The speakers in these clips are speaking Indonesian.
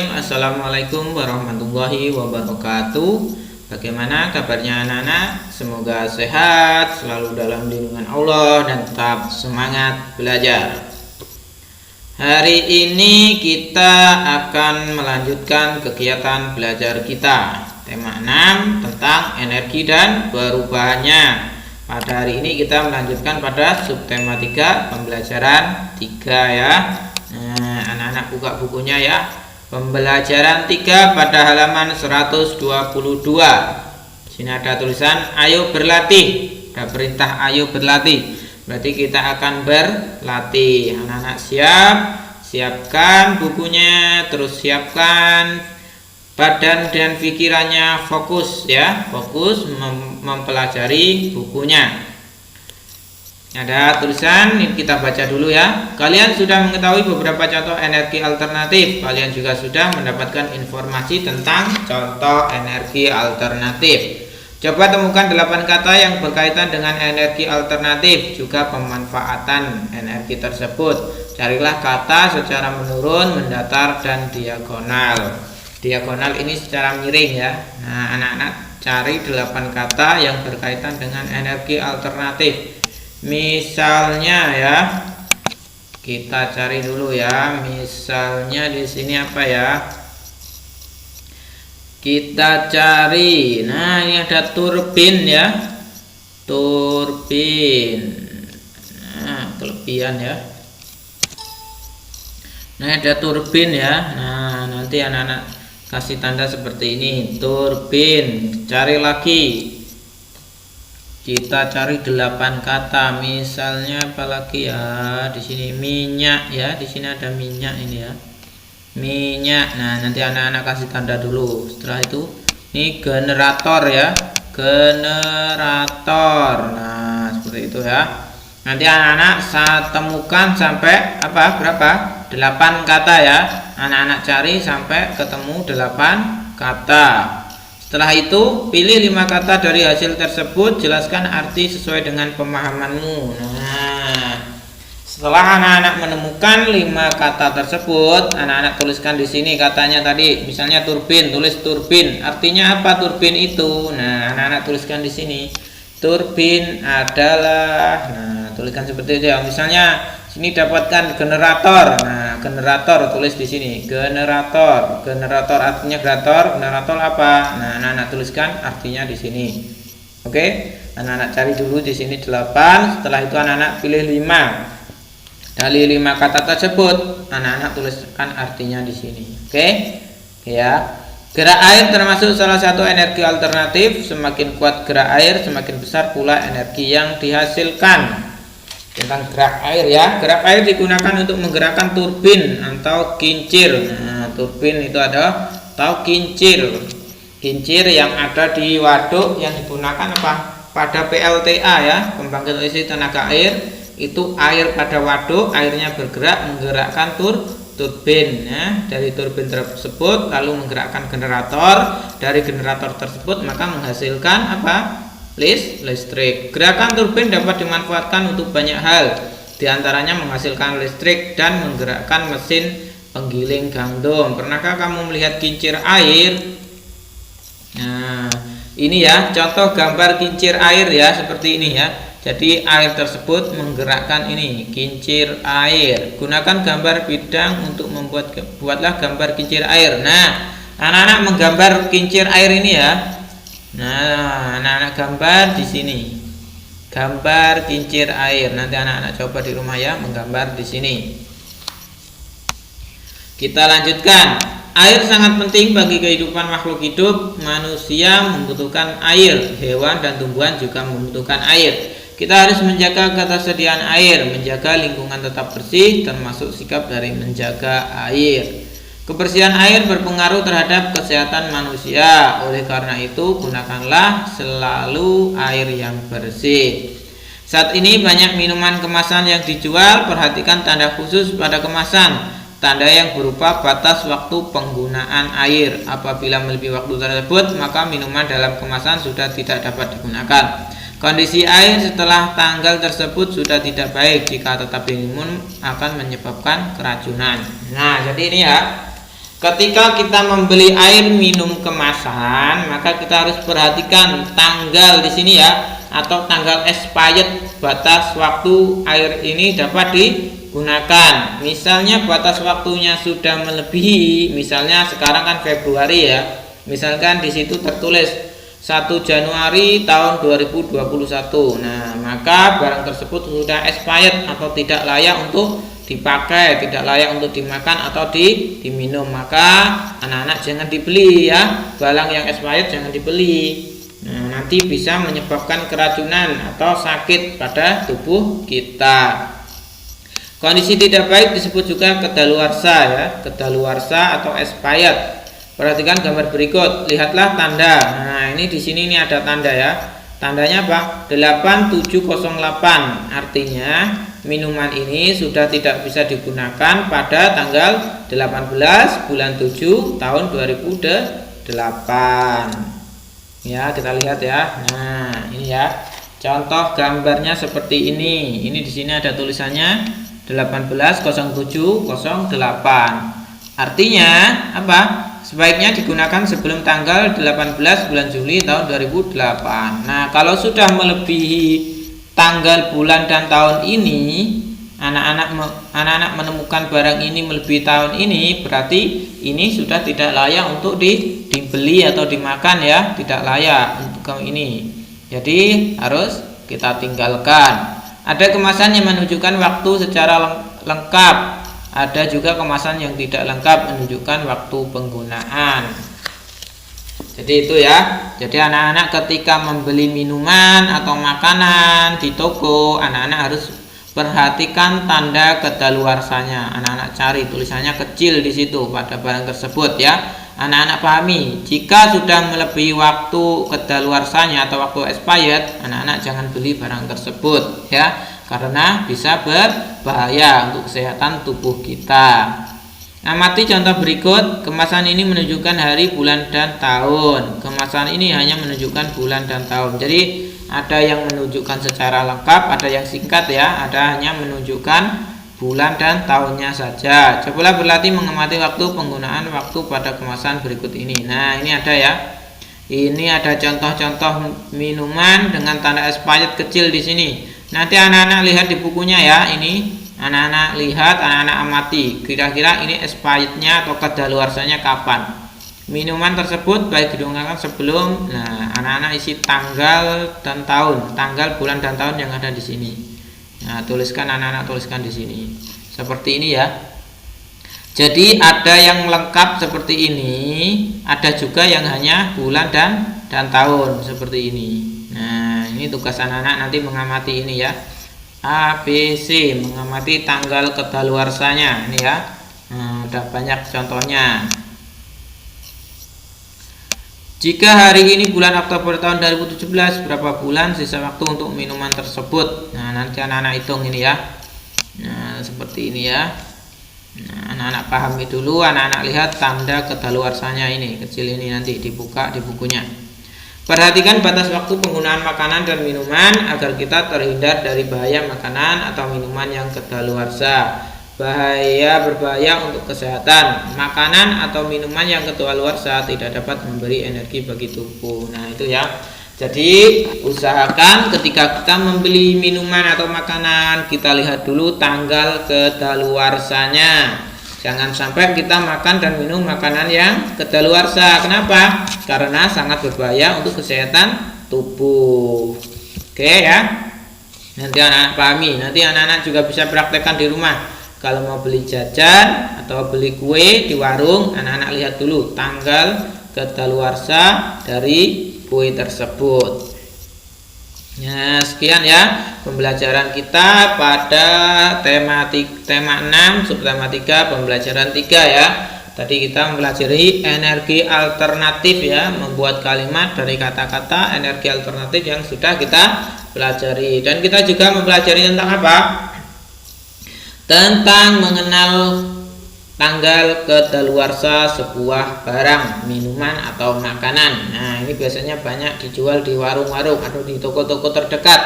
Bismillahirrahmanirrahim. Assalamualaikum warahmatullahi wabarakatuh. Bagaimana kabarnya anak-anak? Semoga sehat, selalu dalam lindungan Allah, dan tetap semangat belajar. Hari ini kita akan melanjutkan kegiatan belajar kita. Tema 6 tentang energi dan perubahannya. Pada hari ini kita melanjutkan pada subtema 3, pembelajaran 3 ya. Nah, anak-anak buka bukunya ya. Pembelajaran 3 pada halaman 122. Sini ada tulisan ayo berlatih. Ada perintah ayo berlatih. Berarti kita akan berlatih. Anak-anak siapkan bukunya, terus siapkan badan dan pikirannya, fokus ya. Fokus mempelajari bukunya. Ada tulisan, ini kita baca dulu ya. Kalian sudah mengetahui beberapa contoh energi alternatif. Kalian juga sudah mendapatkan informasi tentang contoh energi alternatif. Coba temukan 8 kata yang berkaitan dengan energi alternatif, juga pemanfaatan energi tersebut. Carilah kata secara menurun, mendatar, dan diagonal. Diagonal ini secara miring ya. Nah, anak-anak cari 8 kata yang berkaitan dengan energi alternatif. Misalnya ya, kita cari dulu ya. Misalnya di sini apa ya? Kita cari. Nah, ini ada turbin ya. Turbin. Nah, kelebihan ya. Nah, ada turbin ya. Nah, nanti anak-anak kasih tanda seperti ini. Turbin. Cari lagi. Kita cari 8 kata. Misalnya apalagi ya? Di sini minyak ya. Di sini ada minyak ini ya. Minyak. Nah, nanti anak-anak kasih tanda dulu. Setelah itu ini generator ya. Generator. Nah, seperti itu ya. Nanti anak-anak temukan sampai berapa? 8 kata ya. Anak-anak cari sampai ketemu 8 kata. Setelah itu, pilih 5 kata dari hasil tersebut, jelaskan arti sesuai dengan pemahamanmu. Nah, setelah anak-anak menemukan 5 kata tersebut, anak-anak tuliskan di sini katanya tadi, misalnya turbin, tulis turbin. Artinya apa turbin itu? Nah, anak-anak tuliskan di sini. Turbin adalah, nah, tuliskan seperti itu ya. Misalnya sini dapatkan generator. Nah, generator tulis di sini. Generator. Generator artinya generator apa? Nah, anak-anak tuliskan artinya di sini. Oke? Anak-anak cari dulu di sini 8. Setelah itu anak-anak pilih 5. Dari 5 kata tersebut, anak-anak tuliskan artinya di sini. Oke? Ya. Gerak air termasuk salah satu energi alternatif. Semakin kuat gerak air, semakin besar pula energi yang dihasilkan. Tentang gerak air ya. Gerak air digunakan untuk menggerakkan turbin atau kincir. Nah, turbin itu ada atau kincir. Kincir yang ada di waduk yang digunakan apa? Pada PLTA ya, pembangkit listrik tenaga air. Itu air pada waduk, airnya bergerak menggerakkan turbin ya. Dari turbin tersebut lalu menggerakkan generator. Dari generator tersebut maka menghasilkan apa? Listrik. Gerakan turbin dapat dimanfaatkan untuk banyak hal, diantaranya menghasilkan listrik dan menggerakkan mesin penggiling gandum. Pernahkah kamu melihat kincir air? Nah, ini ya contoh gambar kincir air ya, seperti ini ya. Jadi air tersebut menggerakkan ini kincir air. Gunakan gambar bidang untuk buatlah gambar kincir air. Nah, anak-anak menggambar kincir air ini ya. Nah, anak-anak gambar di sini. Gambar kincir air. Nanti anak-anak coba di rumah ya, menggambar di sini. Kita lanjutkan. Air sangat penting bagi kehidupan makhluk hidup. Manusia membutuhkan air. Hewan dan tumbuhan juga membutuhkan air. Kita harus menjaga ketersediaan air, menjaga lingkungan tetap bersih, termasuk sikap dari menjaga air. Kebersihan air berpengaruh terhadap kesehatan manusia. Oleh karena itu, gunakanlah selalu air yang bersih. Saat ini banyak minuman kemasan yang dijual. Perhatikan tanda khusus pada kemasan. Tanda yang berupa batas waktu penggunaan air. Apabila melebihi waktu tersebut, maka minuman dalam kemasan sudah tidak dapat digunakan. Kondisi air setelah tanggal tersebut sudah tidak baik. Jika tetap diminum akan menyebabkan keracunan. Nah, jadi ini ya. Ketika kita membeli air minum kemasan, maka kita harus perhatikan tanggal di sini ya, atau tanggal expired, batas waktu air ini dapat digunakan. Misalnya batas waktunya sudah melebihi, misalnya sekarang kan Februari ya. Misalkan di situ tertulis 1 Januari tahun 2021. Nah, maka barang tersebut sudah expired atau tidak layak untuk dipakai, tidak layak untuk dimakan atau diminum, maka anak-anak jangan dibeli ya. Barang yang expired jangan dibeli. Nah, nanti bisa menyebabkan keracunan atau sakit pada tubuh kita. Kondisi tidak baik disebut juga kedaluarsa ya, kedaluarsa atau expired. Perhatikan gambar berikut, lihatlah tanda. Nah, ini di sini ini ada tanda ya. Tandanya apa? 8708. Artinya minuman ini sudah tidak bisa digunakan pada tanggal 18 bulan 7 tahun 2008. Ya, kita lihat ya. Nah, ini ya. Contoh gambarnya seperti ini. Ini di sini ada tulisannya 180708. Artinya apa? Sebaiknya digunakan sebelum tanggal 18 bulan Juli tahun 2008. Nah, kalau sudah melebihi tanggal, bulan, dan tahun ini, anak-anak menemukan barang ini melebihi tahun ini, berarti ini sudah tidak layak untuk dibeli atau dimakan ya, tidak layak untuk ini. Jadi harus kita tinggalkan. Ada kemasan yang menunjukkan waktu secara lengkap. Ada juga kemasan yang tidak lengkap menunjukkan waktu penggunaan. Jadi itu ya. Jadi anak-anak ketika membeli minuman atau makanan di toko, anak-anak harus perhatikan tanda kedaluarsanya. Anak-anak cari tulisannya kecil di situ pada barang tersebut ya. Anak-anak pahami, jika sudah melebihi waktu kedaluarsanya atau waktu expired, anak-anak jangan beli barang tersebut ya, karena bisa berbahaya untuk kesehatan tubuh kita. Amati contoh berikut. Kemasan ini menunjukkan hari, bulan, dan tahun. Kemasan ini hanya menunjukkan bulan dan tahun. Jadi ada yang menunjukkan secara lengkap, ada yang singkat ya, ada hanya menunjukkan bulan dan tahunnya saja. Cobalah berlatih mengamati waktu penggunaan waktu pada kemasan berikut ini. Nah, ini ada ya. Ini ada contoh-contoh minuman dengan tanda expired kecil di sini. Nanti anak-anak lihat di bukunya ya. Ini anak-anak lihat, anak-anak amati. Kira-kira ini expirednya atau kedaluarsanya kapan? Minuman tersebut baik digunakan sebelum. Nah, anak-anak isi tanggal dan tahun, tanggal, bulan, dan tahun yang ada di sini. Nah, tuliskan, anak-anak tuliskan di sini. Seperti ini ya. Jadi ada yang lengkap seperti ini, ada juga yang hanya bulan dan tahun seperti ini. Nah, ini tugas anak-anak nanti mengamati ini ya. A, B, C, mengamati tanggal kedaluarsanya ini ya. Nah, ada banyak contohnya. Jika hari ini bulan Oktober tahun 2017, berapa bulan sisa waktu untuk minuman tersebut? Nah, nanti anak-anak hitung ini ya. Nah, seperti ini ya. Nah, anak-anak pahami dulu, anak-anak lihat tanda kedaluarsanya ini, kecil ini, nanti dibuka di bukunya. Perhatikan batas waktu penggunaan makanan dan minuman agar kita terhindar dari bahaya makanan atau minuman yang kedaluarsa. Berbahaya untuk kesehatan. Makanan atau minuman yang kedaluarsa tidak dapat memberi energi bagi tubuh. Nah, itu ya. Jadi usahakan ketika kita membeli minuman atau makanan, kita lihat dulu tanggal kedaluarsanya. Jangan sampai kita makan dan minum makanan yang kedaluarsa. Kenapa? Karena sangat berbahaya untuk kesehatan tubuh. Oke ya. Nanti anak-anak pahami. Nanti anak-anak juga bisa praktekkan di rumah. Kalau mau beli jajan atau beli kue di warung, anak-anak lihat dulu tanggal kedaluarsa dari kue tersebut. Nah, sekian ya pembelajaran kita pada tema 6 subtema 3 pembelajaran 3 ya. Tadi kita mempelajari energi alternatif ya, membuat kalimat dari kata-kata energi alternatif yang sudah kita pelajari. Dan kita juga mempelajari tentang apa? Tentang mengenal tanggal kedaluarsa sebuah barang, minuman atau makanan. Nah, ini biasanya banyak dijual di warung-warung atau di toko-toko terdekat.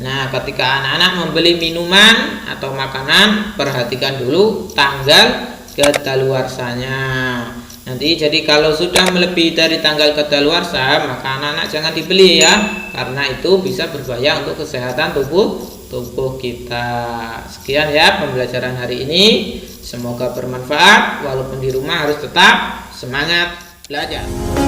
Nah, ketika anak-anak membeli minuman atau makanan, perhatikan dulu tanggal kedaluarsanya. Nanti jadi kalau sudah melebihi dari tanggal kedaluarsa, maka anak-anak jangan dibeli ya, karena itu bisa berbahaya untuk kesehatan tubuh kita. Sekian ya pembelajaran hari ini, semoga bermanfaat. Walaupun di rumah harus tetap semangat belajar.